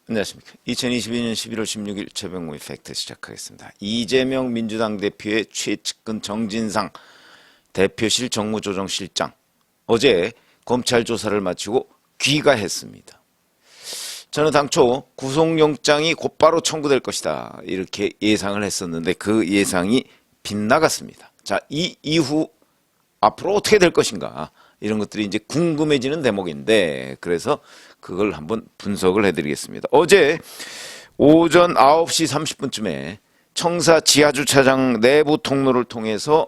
안녕하십니까. 2022년 11월 16일 최병무의 팩트 시작하겠습니다. 이재명 민주당 대표의 최측근 정진상 대표실 정무조정실장 어제 검찰 조사를 마치고 귀가했습니다. 저는 당초 구속영장이 곧바로 청구될 것이다 이렇게 예상을 했었는데 그 예상이 빗나갔습니다. 자, 이 이후 앞으로 어떻게 될 것인가 이런 것들이 이제 궁금해지는 대목인데 그래서 그걸 한번 분석을 해드리겠습니다. 어제 오전 9시 30분쯤에 청사 지하주차장 내부 통로를 통해서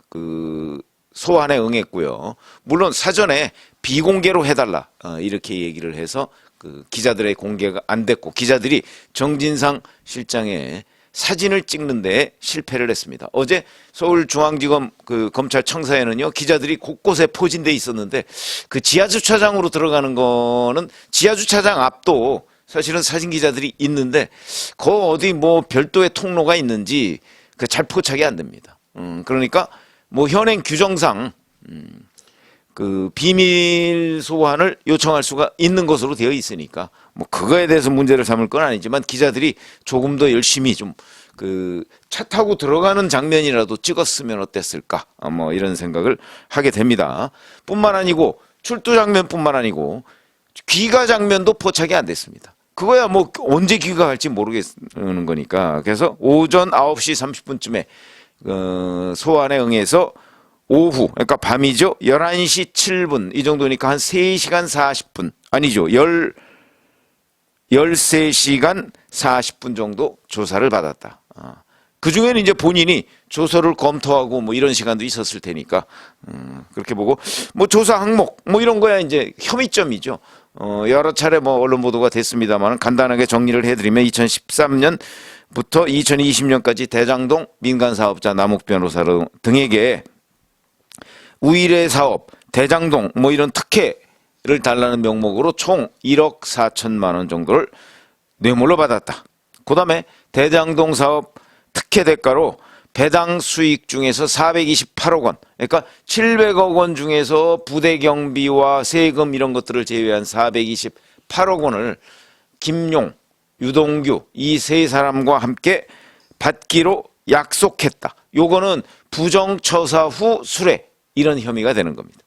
그 소환에 응했고요. 물론 사전에 비공개로 해달라 이렇게 얘기를 해서 그 기자들의 공개가 안 됐고 기자들이 정진상 실장의 사진을 찍는 데 실패를 했습니다. 어제 서울중앙지검 그 검찰 청사에는요 기자들이 곳곳에 포진돼 있었는데 그 지하주차장으로 들어가는 거는 지하주차장 앞도 사실은 사진 기자들이 있는데 그 어디 뭐 별도의 통로가 있는지 그 잘 포착이 안 됩니다. 그러니까 뭐 현행 규정상 그 비밀 소환을 요청할 수가 있는 것으로 되어 있으니까 뭐 그거에 대해서 문제를 삼을 건 아니지만 기자들이 조금 더 열심히 좀 그 차 타고 들어가는 장면이라도 찍었으면 어땠을까 뭐 이런 생각을 하게 됩니다. 뿐만 아니고 출두 장면뿐만 아니고 귀가 장면도 포착이 안 됐습니다. 그거야 뭐 언제 귀가할지 모르겠는 거니까 그래서 오전 9시 30분쯤에 소환에 응해서 오후 그러니까 밤이죠. 11시 7분 이 정도니까 한 3시간 40분 아니죠. 13시간 40분 정도 조사를 받았다. 그 중에는 이제 본인이 조서를 검토하고 뭐 이런 시간도 있었을 테니까 그렇게 보고 뭐 조사 항목 뭐 이런 거야 이제 혐의점이죠. 여러 차례 뭐 언론 보도가 됐습니다만 간단하게 정리를 해드리면 2013년부터 2020년까지 대장동 민간사업자 남욱 변호사 등에게 우일의 사업, 대장동 뭐 이런 특혜를 달라는 명목으로 총 1억 4천만 원 정도를 뇌물로 받았다. 그 다음에 대장동 사업 특혜 대가로 배당 수익 중에서 428억 원, 그러니까 700억 원 중에서 부대 경비와 세금 이런 것들을 제외한 428억 원을 김용, 유동규 이 세 사람과 함께 받기로 약속했다. 요거는 부정처사 후 수뢰 이런 혐의가 되는 겁니다.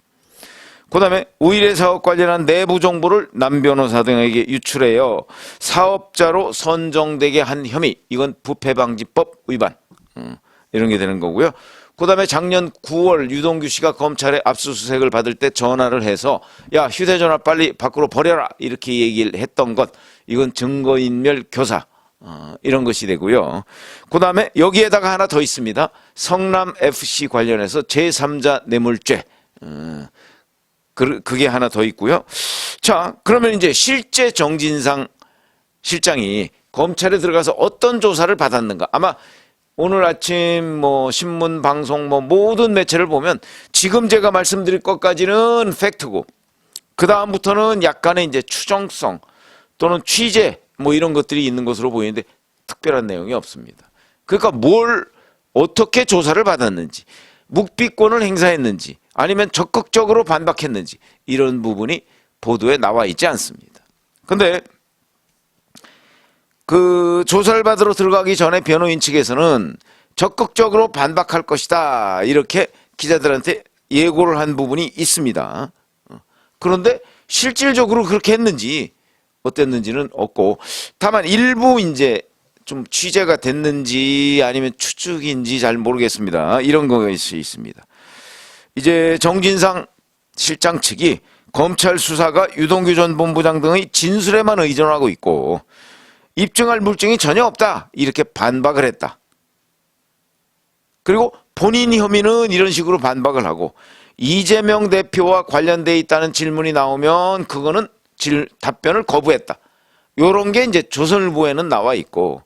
그 다음에 우일의 사업 관련한 내부 정보를 남 변호사 등에게 유출하여 사업자로 선정되게 한 혐의 이건 부패방지법 위반 이런 게 되는 거고요. 그 다음에 작년 9월 유동규 씨가 검찰에 압수수색을 받을 때 전화를 해서 야 휴대전화 빨리 밖으로 버려라 이렇게 얘기를 했던 것 이건 증거인멸 교사 이런 것이 되고요. 그 다음에 여기에다가 하나 더 있습니다. 성남FC 관련해서 제3자 뇌물죄 그게 하나 더 있고요. 자, 그러면 이제 실제 정진상 실장이 검찰에 들어가서 어떤 조사를 받았는가? 아마 오늘 아침 뭐 신문, 방송 뭐 모든 매체를 보면 지금 제가 말씀드릴 것까지는 팩트고 그 다음부터는 약간의 이제 추정성 또는 취재 뭐 이런 것들이 있는 것으로 보이는데 특별한 내용이 없습니다. 그러니까 뭘 어떻게 조사를 받았는지 묵비권을 행사했는지 아니면 적극적으로 반박했는지 이런 부분이 보도에 나와 있지 않습니다. 근데 그 조사를 받으러 들어가기 전에 변호인 측에서는 적극적으로 반박할 것이다 이렇게 기자들한테 예고를 한 부분이 있습니다. 그런데 실질적으로 그렇게 했는지 어땠는지는 없고 다만 일부 이제 좀 취재가 됐는지 아니면 추측인지 잘 모르겠습니다. 이런 것이 있습니다. 이제 정진상 실장 측이 검찰 수사가 유동규 전 본부장 등의 진술에만 의존하고 있고 입증할 물증이 전혀 없다 이렇게 반박을 했다. 그리고 본인 혐의는 이런 식으로 반박을 하고 이재명 대표와 관련돼 있다는 질문이 나오면 그거는 답변을 거부했다. 요런 게 이제 조선일보에는 나와 있고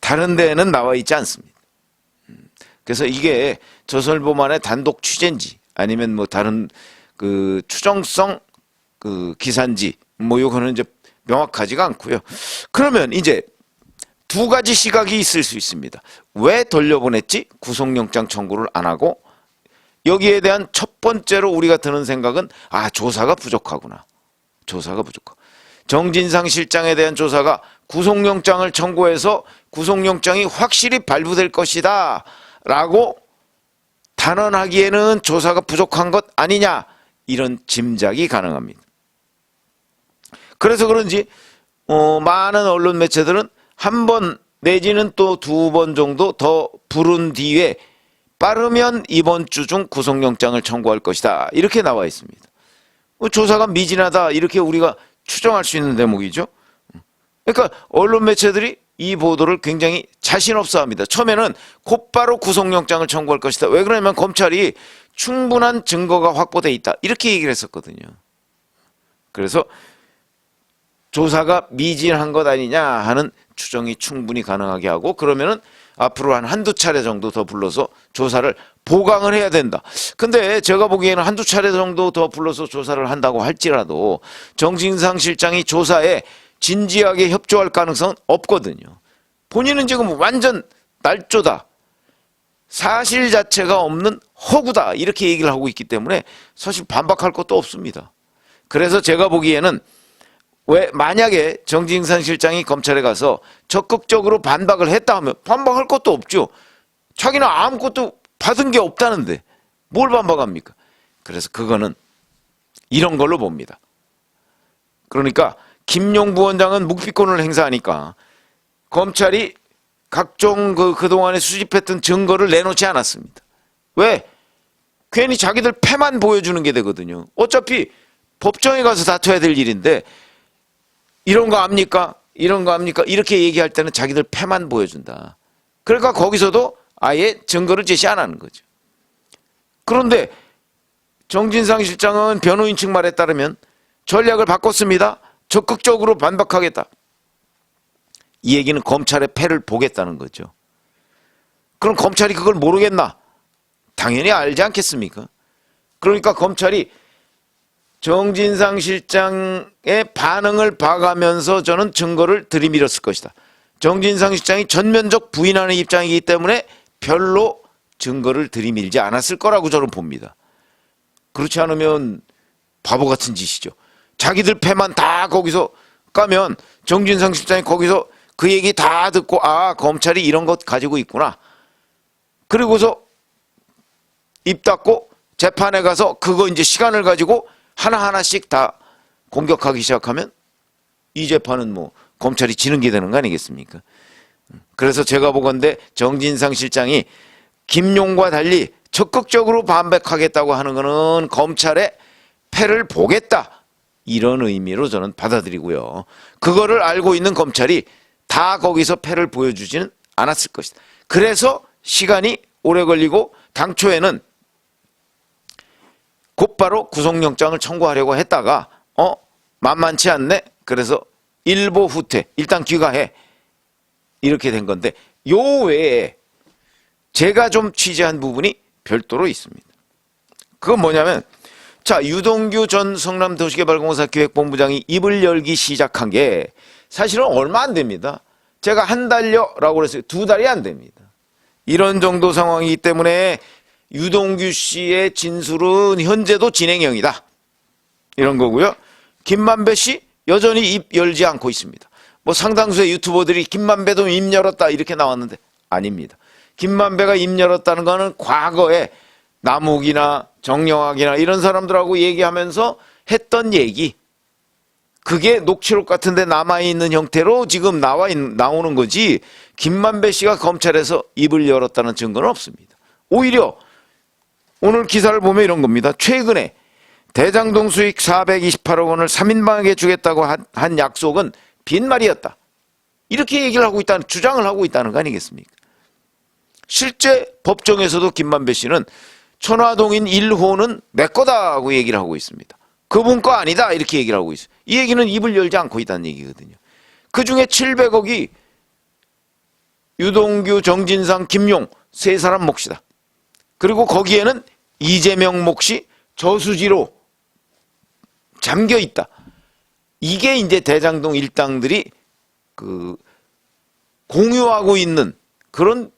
다른 데에는 나와 있지 않습니다. 그래서 이게 조선일보만의 단독 취재인지 아니면 뭐 다른 그 추정성 그 기사인지 뭐 요거는 이제 명확하지가 않고요. 그러면 이제 두 가지 시각이 있을 수 있습니다. 왜 돌려보냈지? 구속영장 청구를 안 하고 여기에 대한 첫 번째로 우리가 드는 생각은 아 조사가 부족하구나. 조사가 부족하고 정진상 실장에 대한 조사가 구속영장을 청구해서 구속영장이 확실히 발부될 것이다 라고 단언하기에는 조사가 부족한 것 아니냐, 이런 짐작이 가능합니다. 그래서 그런지 많은 언론 매체들은 한 번 내지는 또 두 번 정도 더 부른 뒤에 빠르면 이번 주 중 구속영장을 청구할 것이다, 이렇게 나와 있습니다. 조사가 미진하다, 이렇게 우리가 추정할 수 있는 대목이죠. 그러니까 언론 매체들이 이 보도를 굉장히 자신 없어 합니다. 처음에는 곧바로 구속영장을 청구할 것이다. 왜 그러냐면 검찰이 충분한 증거가 확보돼 있다, 이렇게 얘기를 했었거든요. 그래서 조사가 미진한 것 아니냐 하는 추정이 충분히 가능하게 하고, 그러면은 앞으로 한두 차례 정도 더 불러서 조사를 보강을 해야 된다. 근데 제가 보기에는 한두 차례 정도 더 불러서 조사를 한다고 할지라도 정진상 실장이 조사에 진지하게 협조할 가능성은 없거든요. 본인은 지금 완전 날조다, 사실 자체가 없는 허구다, 이렇게 얘기를 하고 있기 때문에 사실 반박할 것도 없습니다. 그래서 제가 보기에는 왜 만약에 정진상 실장이 검찰에 가서 적극적으로 반박을 했다 하면 반박할 것도 없죠. 자기는 아무것도 받은 게 없다는데 뭘 반박합니까? 그래서 그거는 이런 걸로 봅니다. 그러니까 김용 부원장은 묵비권을 행사하니까 검찰이 각종 그동안에 수집했던 증거를 내놓지 않았습니다. 왜? 괜히 자기들 패만 보여주는 게 되거든요. 어차피 법정에 가서 다퉈야 될 일인데 이런 거 압니까? 이런 거 압니까? 이렇게 얘기할 때는 자기들 패만 보여준다. 그러니까 거기서도 아예 증거를 제시 안 하는 거죠. 그런데 정진상 실장은 변호인 측 말에 따르면 전략을 바꿨습니다. 적극적으로 반박하겠다. 이 얘기는 검찰의 패를 보겠다는 거죠. 그럼 검찰이 그걸 모르겠나? 당연히 알지 않겠습니까? 그러니까 검찰이 정진상 실장의 반응을 봐가면서 저는 증거를 들이밀었을 것이다. 정진상 실장이 전면적 부인하는 입장이기 때문에 별로 증거를 들이밀지 않았을 거라고 저는 봅니다. 그렇지 않으면 바보 같은 짓이죠. 자기들 패만 다 거기서 까면 정진상 실장이 거기서 그 얘기 다 듣고 아, 검찰이 이런 것 가지고 있구나. 그리고서 입 닫고 재판에 가서 그거 이제 시간을 가지고 하나하나씩 다 공격하기 시작하면 이 재판은 뭐 검찰이 지는 게 되는 거 아니겠습니까? 그래서 제가 보건대 정진상 실장이 김용과 달리 적극적으로 반박하겠다고 하는 것은 검찰의 패를 보겠다, 이런 의미로 저는 받아들이고요. 그거를 알고 있는 검찰이 다 거기서 패를 보여주지는 않았을 것이다. 그래서 시간이 오래 걸리고 당초에는 곧바로 구속영장을 청구하려고 했다가 만만치 않네. 그래서 일보 후퇴, 일단 귀가해, 이렇게 된 건데, 요 외에 제가 좀 취재한 부분이 별도로 있습니다. 그건 뭐냐면, 자, 유동규 전 성남도시개발공사 기획본부장이 입을 열기 시작한 게 사실은 얼마 안 됩니다. 제가 한 달여라고 그랬어요. 두 달이 안 됩니다. 이런 정도 상황이기 때문에 유동규 씨의 진술은 현재도 진행형이다, 이런 거고요. 김만배 씨 여전히 입 열지 않고 있습니다. 뭐 상당수의 유튜버들이 김만배도 입 열었다 이렇게 나왔는데 아닙니다. 김만배가 입 열었다는 거는 과거에 남욱이나 정영학이나 이런 사람들하고 얘기하면서 했던 얘기, 그게 녹취록 같은 데 남아있는 형태로 지금 나오는 거지, 김만배 씨가 검찰에서 입을 열었다는 증거는 없습니다. 오히려 오늘 기사를 보면 이런 겁니다. 최근에 대장동 수익 428억 원을 3인방에게 주겠다고 한 약속은 빈말이었다, 이렇게 얘기를 하고 있다는, 주장을 하고 있다는 거 아니겠습니까? 실제 법정에서도 김만배 씨는 천화동인 1호는 내 거다고 얘기를 하고 있습니다. 그분 거 아니다, 이렇게 얘기를 하고 있어요. 이 얘기는 입을 열지 않고 있다는 얘기거든요. 그중에 700억이 유동규, 정진상, 김용 세 사람 몫이다. 그리고 거기에는 이재명 몫이 저수지로 잠겨 있다. 이게 이제 대장동 일당들이 공유하고 있는 그런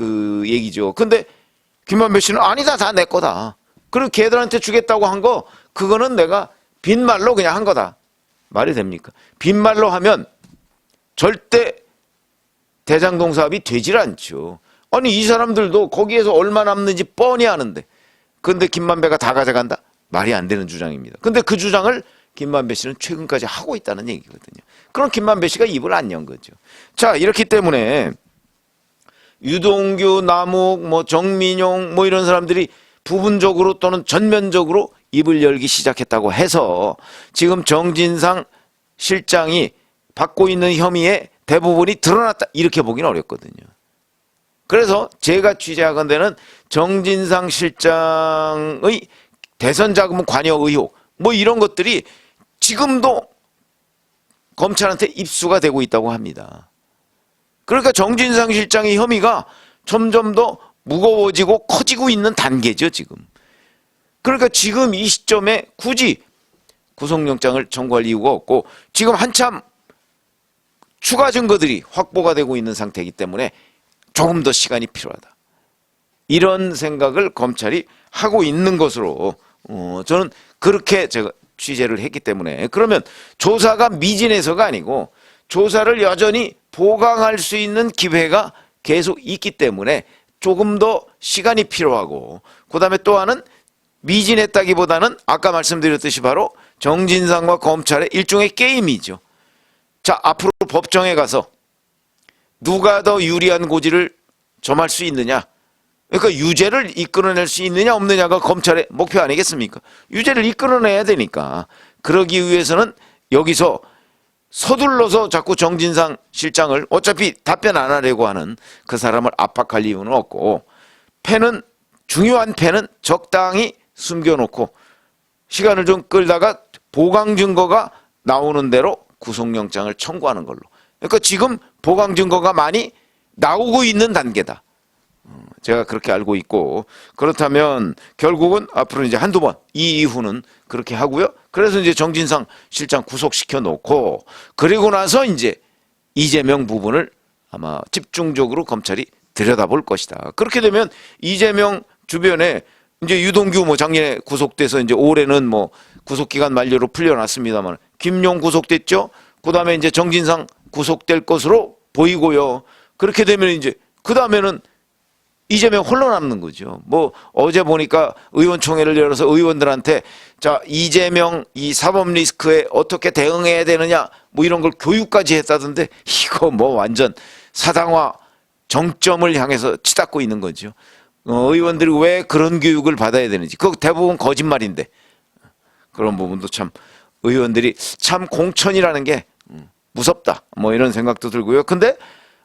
얘기죠. 근데 김만배 씨는 아니다, 다 내 거다. 그리고 걔들한테 주겠다고 한 거, 그거는 내가 빈말로 그냥 한 거다. 말이 됩니까? 빈말로 하면 절대 대장동 사업이 되질 않죠. 아니 이 사람들도 거기에서 얼마 남는지 뻔히 아는데 근데 김만배가 다 가져간다? 말이 안 되는 주장입니다. 근데 그 주장을 김만배 씨는 최근까지 하고 있다는 얘기거든요. 그럼 김만배 씨가 입을 안 연 거죠. 자, 이렇기 때문에 유동규, 남욱, 뭐 정민용 뭐 이런 사람들이 부분적으로 또는 전면적으로 입을 열기 시작했다고 해서 지금 정진상 실장이 받고 있는 혐의의 대부분이 드러났다 이렇게 보기는 어렵거든요. 그래서 제가 취재하건대는 정진상 실장의 대선 자금 관여 의혹 뭐 이런 것들이 지금도 검찰한테 입수가 되고 있다고 합니다. 그러니까 정진상 실장의 혐의가 점점 더 무거워지고 커지고 있는 단계죠, 지금. 그러니까 지금 이 시점에 굳이 구속영장을 청구할 이유가 없고 지금 한참 추가 증거들이 확보가 되고 있는 상태이기 때문에 조금 더 시간이 필요하다. 이런 생각을 검찰이 하고 있는 것으로 저는 그렇게 제가 취재를 했기 때문에 그러면 조사가 미진해서가 아니고 조사를 여전히 보강할 수 있는 기회가 계속 있기 때문에 조금 더 시간이 필요하고 그다음에 또 하나는 미진했다기보다는 아까 말씀드렸듯이 바로 정진상과 검찰의 일종의 게임이죠. 자, 앞으로 법정에 가서 누가 더 유리한 고지를 점할 수 있느냐. 그러니까 유죄를 이끌어낼 수 있느냐 없느냐가 검찰의 목표 아니겠습니까? 유죄를 이끌어내야 되니까. 그러기 위해서는 여기서 서둘러서 자꾸 정진상 실장을 어차피 답변 안 하려고 하는 그 사람을 압박할 이유는 없고 중요한 패는 적당히 숨겨놓고 시간을 좀 끌다가 보강 증거가 나오는 대로 구속영장을 청구하는 걸로. 그러니까 지금 보강 증거가 많이 나오고 있는 단계다. 제가 그렇게 알고 있고 그렇다면 결국은 앞으로 이제 한두 번 이 이후는 그렇게 하고요. 그래서 이제 정진상 실장 구속시켜 놓고 그리고 나서 이제 이재명 부분을 아마 집중적으로 검찰이 들여다볼 것이다. 그렇게 되면 이재명 주변에 이제 유동규 뭐 작년에 구속돼서 이제 올해는 뭐 구속기간 만료로 풀려났습니다만 김용 구속됐죠. 그다음에 이제 정진상 구속될 것으로 보이고요. 그렇게 되면 이제 그다음에는 이재명 홀로 남는 거죠. 뭐 어제 보니까 의원총회를 열어서 의원들한테 자 이재명 이 사법 리스크에 어떻게 대응해야 되느냐 뭐 이런 걸 교육까지 했다던데 이거 뭐 완전 사당화 정점을 향해서 치닫고 있는 거죠. 의원들이 왜 그런 교육을 받아야 되는지 그거 대부분 거짓말인데 그런 부분도 참 의원들이 참 공천이라는 게 무섭다 뭐 이런 생각도 들고요. 근데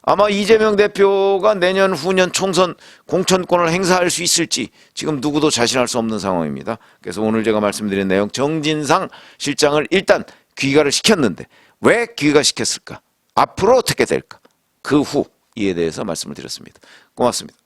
아마 이재명 대표가 내년 후년 총선 공천권을 행사할 수 있을지 지금 누구도 자신할 수 없는 상황입니다. 그래서 오늘 제가 말씀드린 내용 정진상 실장을 일단 귀가를 시켰는데 왜 귀가시켰을까? 앞으로 어떻게 될까? 그 후 이에 대해서 말씀을 드렸습니다. 고맙습니다.